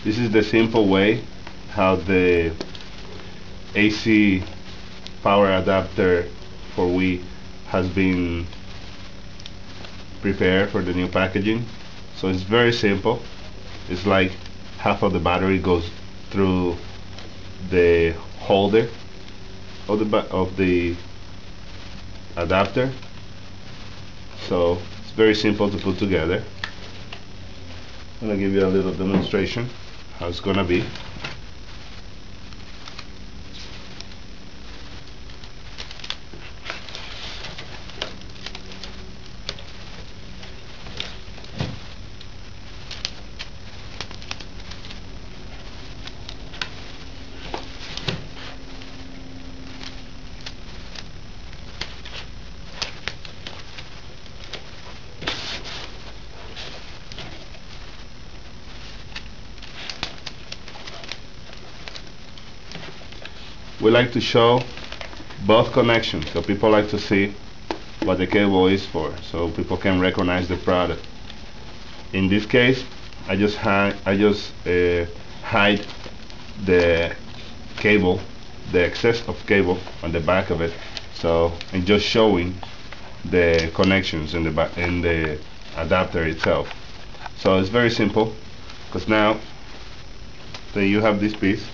This is the simple way how the AC power adapter for Wii has been prepared for the new packaging. So it's very simple. It's like half of the battery goes through the holder of the adapter. So it's very simple to put together. I'm gonna give you a little demonstration how it's gonna be. We like to show both connections, so people like to see what the cable is for, so people can recognize the product. In this case, I just hide the cable, the excess of cable on the back of it, so I'm just showing the connections in the adapter itself. So it's very simple, because now that you have this piece,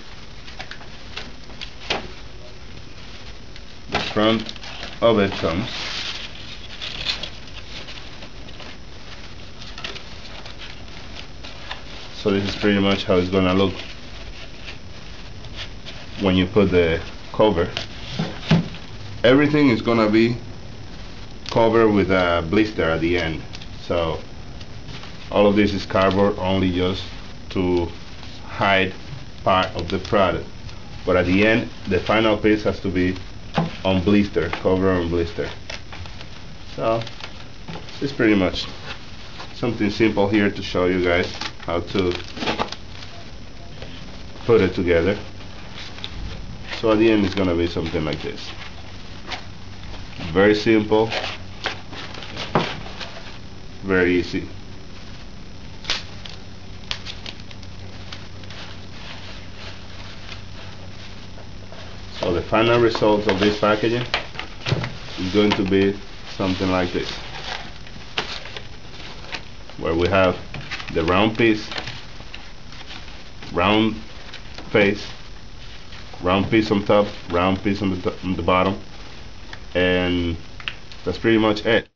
the front of it comes. So this is pretty much how it's gonna look when you put the cover. Everything is gonna be covered with a blister at the end. So all of this is cardboard only just to hide part of the product. But at the end, the final piece has to be on blister, cover on blister. So it's pretty much something simple here to show you guys how to put it together. So at the end it's gonna be something like this. Very simple, very easy. So the final result of this packaging is going to be something like this, where we have the round piece, round face, round piece on top, round piece on the bottom, and that's pretty much it.